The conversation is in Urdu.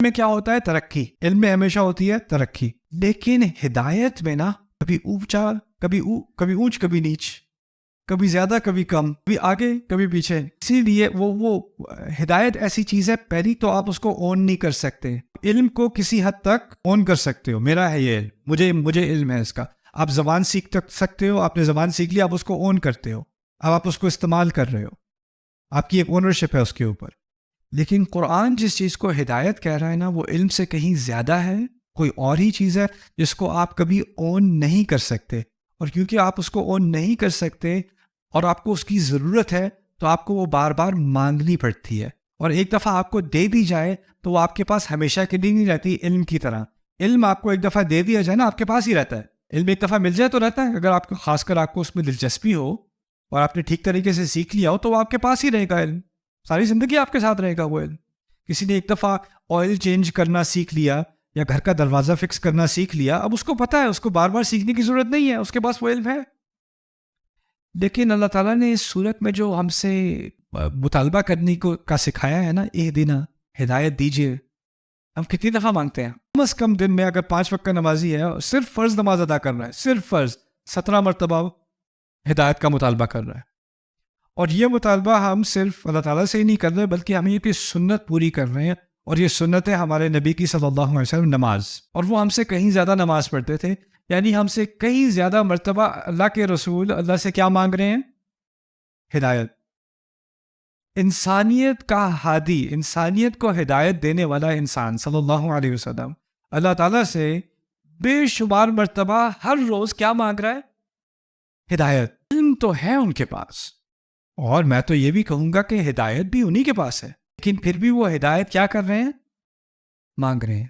میں کیا ہوتا ہے؟ ترقی. علم میں ہمیشہ ہوتی ہے ترقی، لیکن ہدایت میں نا کبھی اونچا کبھی اونچ کبھی نیچ، کبھی زیادہ کبھی کم، کبھی آگے کبھی پیچھے. اسی لیے وہ ہدایت ایسی چیز ہے، پہلی تو آپ اس کو اون نہیں کر سکتے. علم کو کسی حد تک اون کر سکتے ہو، میرا ہے یہ علم، مجھے علم ہے اس کا. آپ زبان سیکھ سکتے ہو، آپ نے زبان سیکھ لی، آپ اس کو اون کرتے ہو، اب آپ اس کو استعمال کر رہے ہو، آپ کی ایک اونرشپ ہے اس کے اوپر. لیکن قرآن جس چیز کو ہدایت کہہ رہا ہے نا، وہ علم سے کہیں زیادہ ہے، کوئی اور ہی چیز ہے جس کو آپ کبھی اون نہیں کر سکتے. اور کیونکہ آپ اس کو اون نہیں کر سکتے اور آپ کو اس کی ضرورت ہے، تو آپ کو وہ بار بار مانگنی پڑتی ہے. اور ایک دفعہ آپ کو دے بھی جائے تو وہ آپ کے پاس ہمیشہ کے لیے نہیں رہتی. علم کی طرح علم آپ کو ایک دفعہ دے دیا جائے نا، آپ کے پاس ہی رہتا ہے. علم ایک دفعہ مل جائے تو رہتا ہے، اگر آپ کو خاص کر آپ کو اس میں دلچسپی ہو اور آپ نے ٹھیک طریقے سے سیکھ لیا ہو تو وہ آپ کے پاس ہی رہے گا. علم ساری زندگی آپ کے ساتھ رہے گا. وہ علم، کسی نے ایک دفعہ آئل چینج کرنا سیکھ لیا یا گھر کا دروازہ فکس کرنا سیکھ لیا، اب اس کو پتہ ہے، اس کو بار بار سیکھنے کی ضرورت نہیں ہے، اس کے پاس وہ علم ہے. لیکن اللہ تعالیٰ نے اس صورت میں جو ہم سے مطالبہ کرنے کا سکھایا ہے نا، اہدنا، ہدایت دیجیے، ہم کتنی دفعہ مانگتے ہیں؟ کم از کم دن میں اگر 5 وقت کا نمازی ہے اور صرف فرض نماز ادا کر رہا ہے، صرف فرض، 17 مرتبہ ہدایت کا مطالبہ کر رہا ہے. اور یہ مطالبہ ہم صرف اللہ تعالیٰ سے ہی نہیں کر رہے، بلکہ ہم یہ کہ سنت پوری کر رہے ہیں. اور یہ سنت ہے ہمارے نبی کی صلی اللہ علیہ وسلم، نماز. اور وہ ہم سے کہیں زیادہ نماز پڑھتے تھے، یعنی ہم سے کہیں زیادہ مرتبہ اللہ کے رسول اللہ سے کیا مانگ رہے ہیں؟ ہدایت. انسانیت کا ہادی، انسانیت کو ہدایت دینے والا انسان صلی اللہ علیہ وسلم اللہ تعالیٰ سے بے شمار مرتبہ ہر روز کیا مانگ رہا ہے؟ ہدایت. علم تو ہے ان کے پاس، اور میں تو یہ بھی کہوں گا کہ ہدایت بھی انہی کے پاس ہے، لیکن پھر بھی وہ ہدایت کیا کر رہے ہیں؟ مانگ رہے ہیں.